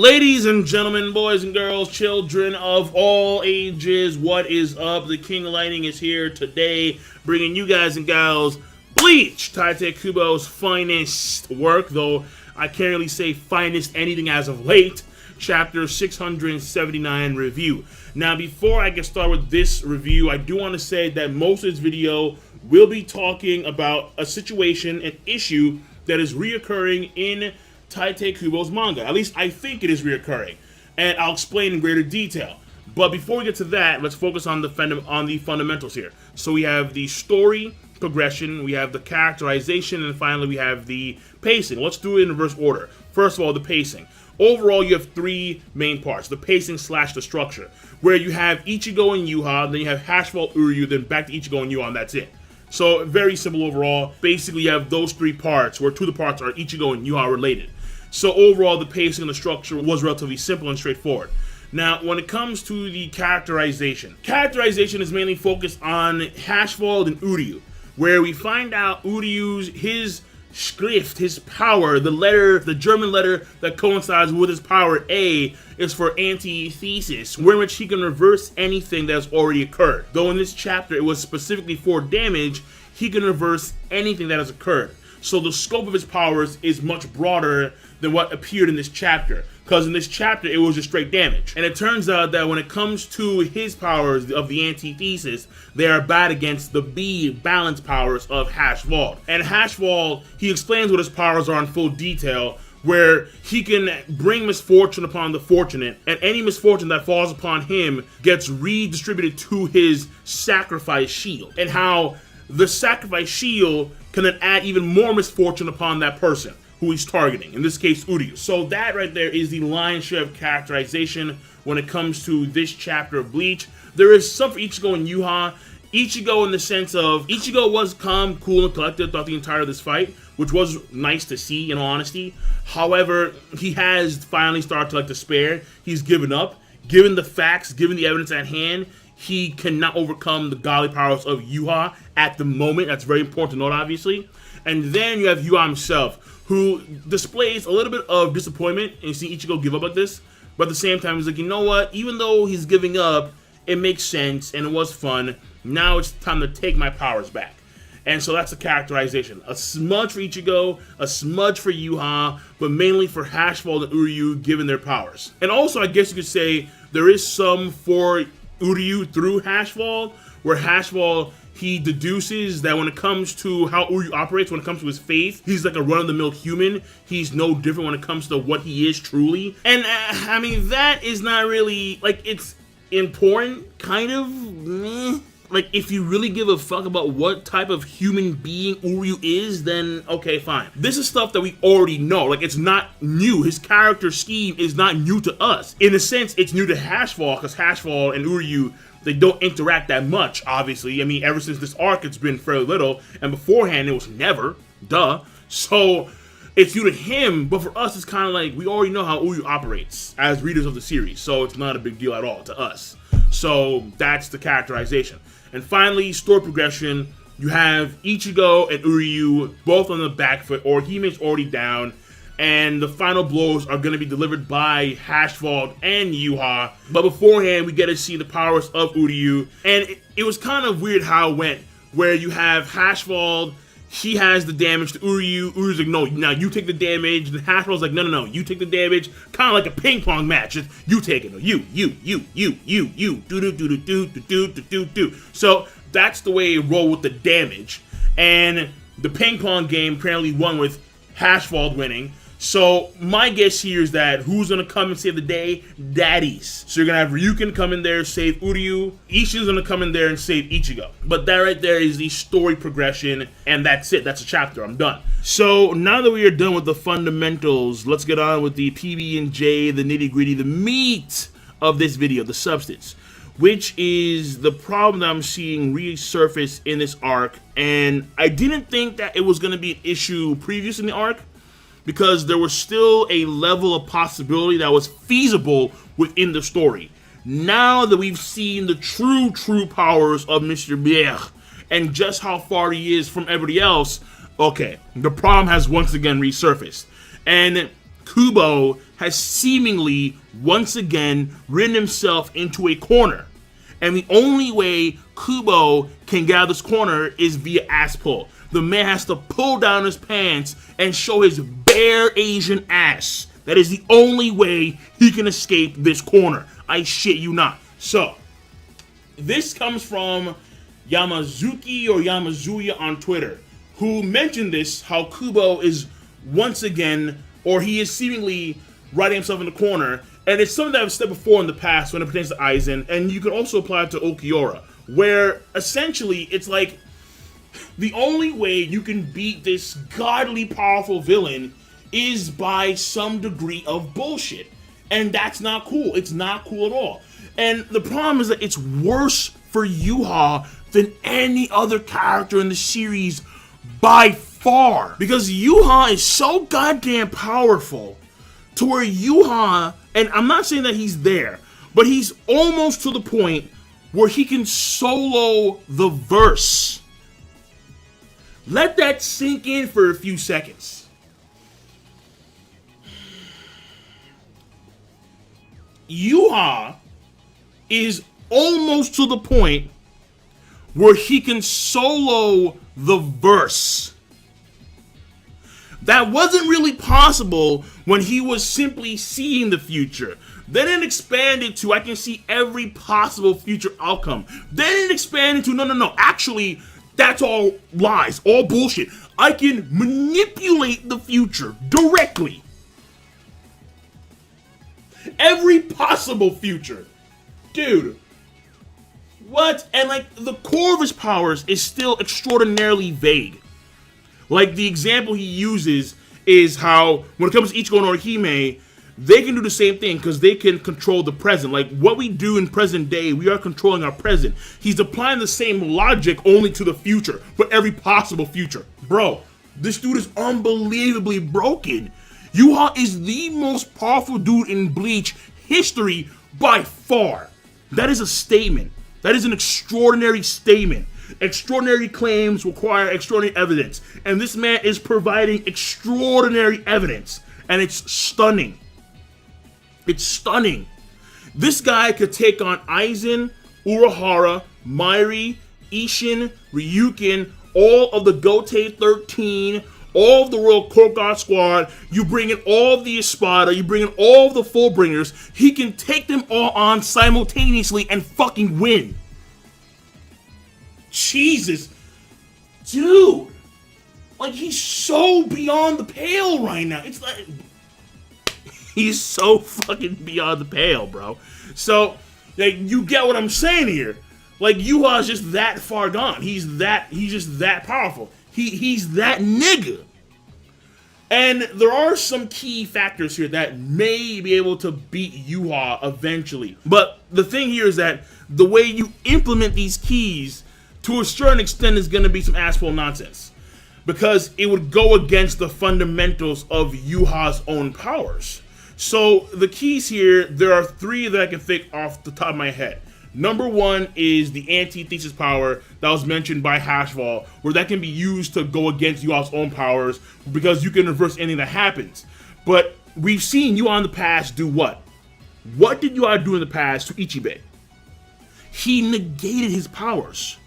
Ladies and gentlemen, boys and girls, children of all ages, what is up? The King of Lightning is here today, bringing you guys and gals Bleach, Tite Kubo's finest work, though I can't really say finest anything as of late. Chapter 679 review. Now, before I get started with this review, I do want to say that most of this video will be talking about a situation, an issue that is reoccurring in Tite Kubo's manga. At least I think it is reoccurring, and I'll explain in greater detail. But before we get to that, let's focus on the fundamentals here. So we have the story progression, we have the characterization, and finally we have the pacing. Let's do it in reverse order. First of all, the pacing. Overall, you have three main parts: the pacing / the structure, where you have Ichigo and Yuha, then you have Hashfall, Uryu, then back to Ichigo and Yuha, and that's it. So very simple overall. Basically, you have those three parts, where two of the parts are Ichigo and Yuha related. So overall, the pacing and the structure was relatively simple and straightforward. Now, when it comes to the characterization is mainly focused on Hashfall and Uryu, where we find out Uryu's, his Schrift, his power, the letter, the German letter that coincides with his power, A, is for antithesis, where in which he can reverse anything that has already occurred. Though in this chapter it was specifically for damage, he can reverse anything that has occurred. So the scope of his powers is much broader than what appeared in this chapter, because in this chapter it was just straight damage. And it turns out that when it comes to his powers of the antithesis, they are bad against the B balance powers of Hashfall. And Hashfall, he explains what his powers are in full detail, where he can bring misfortune upon the fortunate, and any misfortune that falls upon him gets redistributed to his sacrifice shield, and how the sacrifice shield can then add even more misfortune upon that person who he's targeting, in this case Uryu. So that right there is the lion's share of characterization when it comes to this chapter of Bleach. There is some for Ichigo and Yuha. Ichigo in the sense of, Ichigo was calm, cool, and collected throughout the entire of this fight, which was nice to see, in all honesty. However, he has finally started to despair. He's given up. Given the facts, given the evidence at hand, he cannot overcome the godly powers of Yuha at the moment. That's very important to note, obviously. And then you have Yuha himself, who displays a little bit of disappointment in seeing Ichigo give up like this. But at the same time, he's like, you know what? Even though he's giving up, it makes sense and it was fun. Now it's time to take my powers back. And so that's the characterization. A smudge for Ichigo, a smudge for Yuha, but mainly for Hashfall and Uryu given their powers. And also, I guess you could say there is some for Uryu through Hashfall, where Hashfall, he deduces that when it comes to how Uryu operates, when it comes to his faith, he's like a run-of-the-mill human. He's no different when it comes to what he is truly. And I mean, that is not really, it's important, kind of, meh. If you really give a fuck about what type of human being Uryu is, then okay, fine. This is stuff that we already know. It's not new. His character scheme is not new to us. In a sense, it's new to Hashfall, because Hashfall and Uryu, they don't interact that much, obviously. I mean, ever since this arc, it's been fairly little, and beforehand, it was never. Duh. So, it's new to him, but for us, it's kind of like, we already know how Uryu operates as readers of the series, so it's not a big deal at all to us. So, that's the characterization. And finally, story progression, you have Ichigo and Uryu both on the back foot, or Hime's already down, and the final blows are going to be delivered by Hashfall and Yuha. But beforehand, we get to see the powers of Uryu, and it was kind of weird how it went, where you have Hashfall, he has the damage to Uryu, Uryu's like, no, now you take the damage, and Hashfall's like, no, you take the damage, kind of like a ping pong match, it's you take it, you, do. So that's the way it rolled with the damage, and the ping pong game apparently won with Hashfall winning. So my guess here is that who's gonna come and save the day? Daddies. So you're gonna have Ryukin come in there, save Uryu. Ishin's gonna come in there and save Ichigo. But that right there is the story progression, and that's it. That's a chapter. I'm done. So now that we are done with the fundamentals, let's get on with the PB&J, the nitty-gritty, the meat of this video, the substance, which is the problem that I'm seeing resurface in this arc. And I didn't think that it was gonna be an issue previous in the arc, because there was still a level of possibility that was feasible within the story. Now that we've seen the true powers of Mr. Blech and just how far he is from everybody else, okay, the problem has once again resurfaced. And Kubo has seemingly once again written himself into a corner. And the only way Kubo can get out of this corner is via ass pull. The man has to pull down his pants and show his bare Asian ass. That is the only way he can escape this corner. I shit you not. So, this comes from Yamazuki or Yamazuya on Twitter, who mentioned this, how Kubo is once again, or he is seemingly writing himself in the corner. And it's something that I've said before in the past when it pertains to Aizen, and you can also apply it to Ulquiorra, where essentially it's like the only way you can beat this godly powerful villain is by some degree of bullshit. And that's not cool. It's not cool at all. And the problem is that it's worse for Yhwach than any other character in the series by far. Because Yhwach is so goddamn powerful to where Yhwach, and I'm not saying that he's there, but he's almost to the point where he can solo the verse. Let that sink in for a few seconds. Yhwach is almost to the point where he can solo the verse. That wasn't really possible when he was simply seeing the future. Then it expanded to, I can see every possible future outcome. Then it expanded to, no, actually, that's all lies, all bullshit. I can manipulate the future directly. Every possible future. Dude. What? And like, the core of his powers is still extraordinarily vague. Like, the example he uses is how, when it comes to Ichigo and Orihime, they can do the same thing because they can control the present. Like, what we do in present day, we are controlling our present. He's applying the same logic only to the future, but every possible future. Bro, this dude is unbelievably broken. Yhwach is the most powerful dude in Bleach history by far. That is a statement. That is an extraordinary statement. Extraordinary claims require extraordinary evidence. And this man is providing extraordinary evidence. And it's stunning. It's stunning. This guy could take on Aizen, Urahara, Mairi, Ishin, Ryukin, all of the Gotei 13, all of the Royal Court Guard Squad. You bring in all of the Espada. You bring in all of the Fullbringers. He can take them all on simultaneously and fucking win. Jesus. Dude. Like, he's so beyond the pale right now. It's like, he's so fucking beyond the pale, bro. So, like, you get what I'm saying here. Like, Yhwach's just that far gone. He's just that powerful. He's that nigga. And there are some key factors here that may be able to beat Yhwach eventually. But the thing here is that the way you implement these keys, to a certain extent, is going to be some asshole nonsense. Because it would go against the fundamentals of Yhwach's own powers. So the keys here, there are three that I can think off the top of my head. Number one is the antithesis power that was mentioned by Hashval, where that can be used to go against Yhwach's own powers because you can reverse anything that happens. But we've seen Yhwach in the past do what? What did Yhwach do in the past to Ichibei? He negated his powers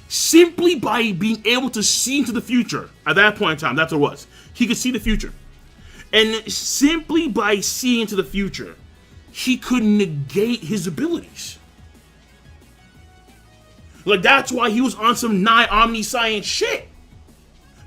simply by being able to see into the future. At that point in time, that's what it was. He could see the future. And simply by seeing into the future, he could negate his abilities. Like, that's why he was on some nigh omniscient shit.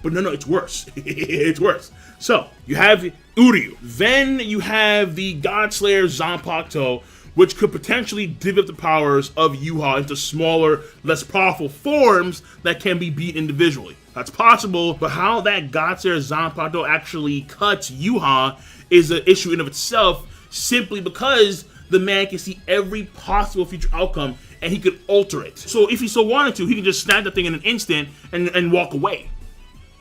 But no, it's worse. It's worse. So, you have Uryu. Then you have the Godslayer Zanpakuto, which could potentially divvy up the powers of Yhwach into smaller, less powerful forms that can be beat individually. That's possible, but how that Godslayer Zanpakuto actually cuts Yhwach is an issue in of itself, simply because the man can see every possible future outcome and he could alter it. So if he so wanted to, he can just snap that thing in an instant and walk away.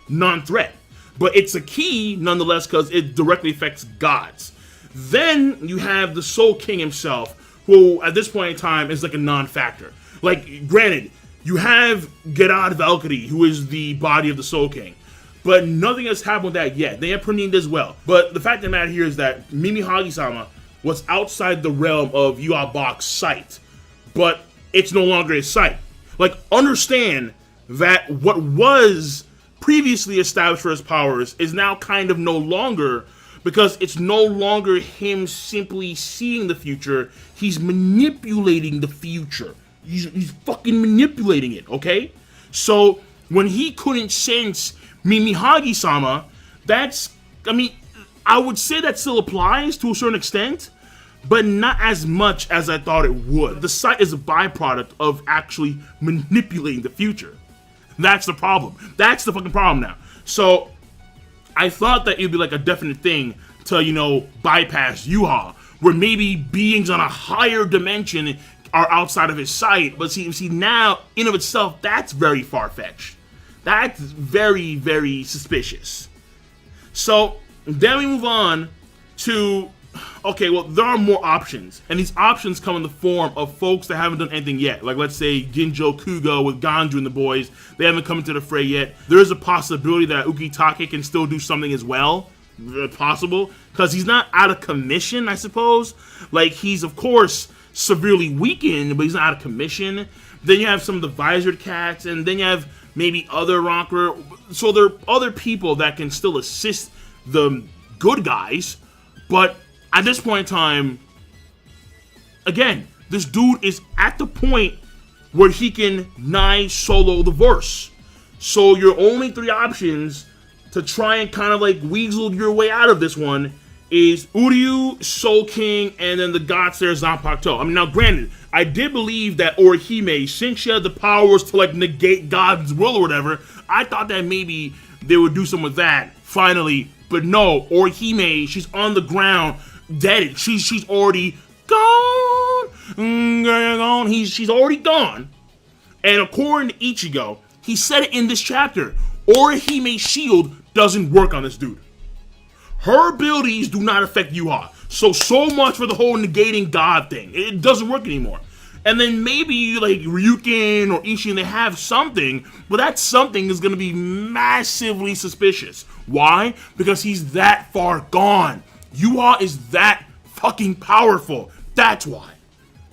Non-threat. But it's a key, nonetheless, because it directly affects gods. Then you have the Soul King himself, who at this point in time is like a non-factor. Like, granted, you have Gerard Valkyrie, who is the body of the Soul King. But nothing has happened with that yet. They have Perninda as well. But the fact of the matter here is that Mimi Hagi-sama was outside the realm of Yhwach's sight. But it's no longer his sight. Like, understand that what was previously established for his powers is now kind of no longer, because it's no longer him simply seeing the future. He's manipulating the future. He's fucking manipulating it, okay? So when he couldn't sense Mimi Hagi-sama, I would say that still applies to a certain extent, but not as much as I thought it would. The sight is a byproduct of actually manipulating the future. That's the problem. That's the fucking problem now. So I thought that it'd be like a definite thing to, you know, bypass Yhwach, where maybe beings on a higher dimension are outside of his sight. But see now, in of itself, that's very far-fetched. That's very, very suspicious. So then we move on to, okay, well, there are more options. And these options come in the form of folks that haven't done anything yet. Like, let's say, Ginjo Kugo with Ganju and the boys. They haven't come into the fray yet. There is a possibility that Ukitake can still do something as well. Possible. Because he's not out of commission, I suppose. Like, he's, of course, severely weakened, but he's not out of commission. Then you have some of the visored cats, and then you have maybe other rocker. So there are other people that can still assist the good guys, but at this point in time, again, this dude is at the point where he can nigh solo the verse. So your only three options to try and kind of like weasel your way out of this one is Uryu, Soul King, and then the gods there, Zanpakuto. I mean, now granted, I did believe that Orihime, since she had the powers to like negate God's will or whatever, I thought that maybe they would do something with that, finally. But no, Orihime, she's on the ground, dead. She's already gone. She's already gone. And according to Ichigo, he said it in this chapter, Orihime's shield doesn't work on this dude. Her abilities do not affect Yhwach. So much for the whole negating God thing. It doesn't work anymore. And then maybe like Ryukin or Ishin, they have something, but that something is going to be massively suspicious. Why? Because he's that far gone. Yhwach is that fucking powerful. That's why.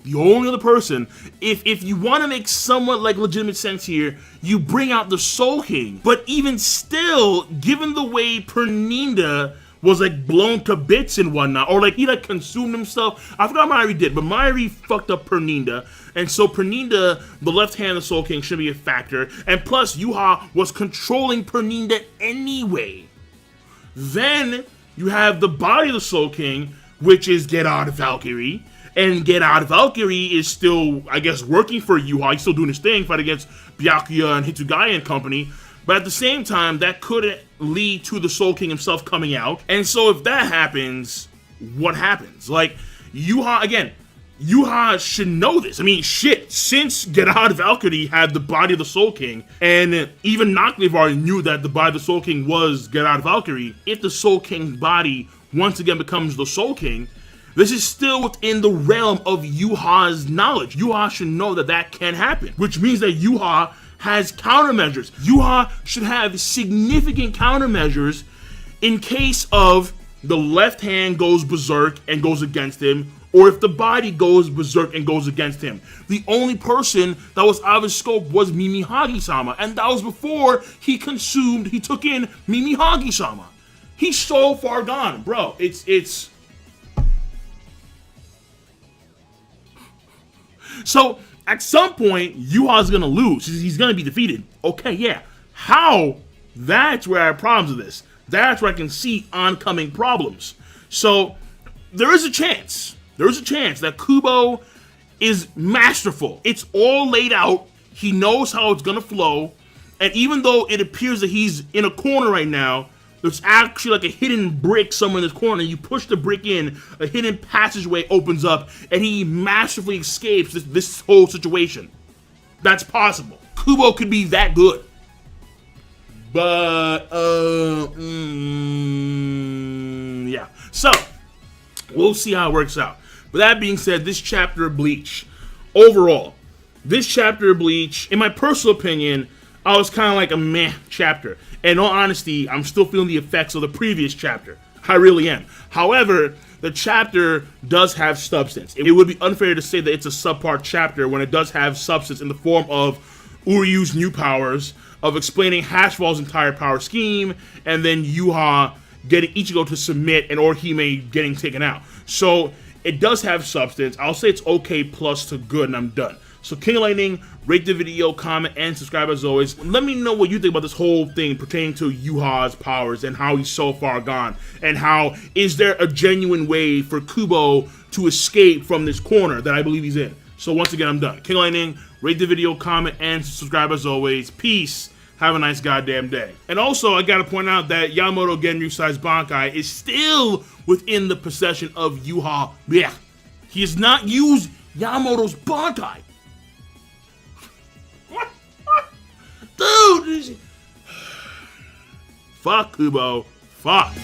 The only other person, if you want to make somewhat like legitimate sense here, you bring out the Soul King. But even still, given the way Perninda was like blown to bits and whatnot, or like he like consumed himself. I forgot Mairi did, but Mairi fucked up Perninda, and so Perninda, the left hand of the Soul King, should be a factor. And plus, Yhwach was controlling Perninda anyway. Then you have the body of the Soul King, which is Get Out of Valkyrie, and Get Out of Valkyrie is still, I guess, working for Yhwach. He's still doing his thing, fight against Byakuya and Hitsugaya and company. But at the same time, that could lead to the Soul King himself coming out. And so if that happens, what happens? Like, Yhwach, again, Yhwach should know this. I mean, shit, since Get Out of Valkyrie had the body of the Soul King, and even Naklevar knew that the body of the Soul King was Get Out of Valkyrie, if the Soul King's body once again becomes the Soul King, this is still within the realm of Yhwach's knowledge. Yhwach should know that that can happen, which means that Yhwach has countermeasures. Yhwach should have significant countermeasures in case of the left hand goes berserk and goes against him, or if the body goes berserk and goes against him. The only person that was out of his scope was Mimi Hagi-sama, and that was before he took in Mimi Hagi-sama. He's so far gone, bro. It's so at some point, Yhwach's gonna lose. He's gonna be defeated. Okay, yeah. How? That's where I have problems with this. That's where I can see oncoming problems. So there is a chance. There is a chance that Kubo is masterful. It's all laid out. He knows how it's gonna flow. And even though it appears that he's in a corner right now, there's actually like a hidden brick somewhere in this corner. You push the brick in, a hidden passageway opens up, and he masterfully escapes this whole situation. That's possible. Kubo could be that good. But, yeah. So, we'll see how it works out. But that being said, this chapter of Bleach, overall, this chapter of Bleach, in my personal opinion, I was kind of like a meh chapter. And in all honesty, I'm still feeling the effects of the previous chapter. I really am. However, the chapter does have substance. It would be unfair to say that it's a subpar chapter when it does have substance in the form of Uryu's new powers, of explaining Hashball's entire power scheme, and then Yuha getting Ichigo to submit and Orihime getting taken out. So it does have substance. I'll say it's okay plus to good, and I'm done. So King of Lightning, rate the video, comment, and subscribe as always. Let me know what you think about this whole thing pertaining to Yuha's powers and how he's so far gone, and how is there a genuine way for Kubo to escape from this corner that I believe he's in. So once again, I'm done. King of Lightning, rate the video, comment, and subscribe as always. Peace. Have a nice goddamn day. And also, I gotta point out that Yamamoto Genryusai's Bankai is still within the possession of Yuha. Yeah. He has not used Yamamoto's Bankai. Dude! Fuck Kubo. Fuck.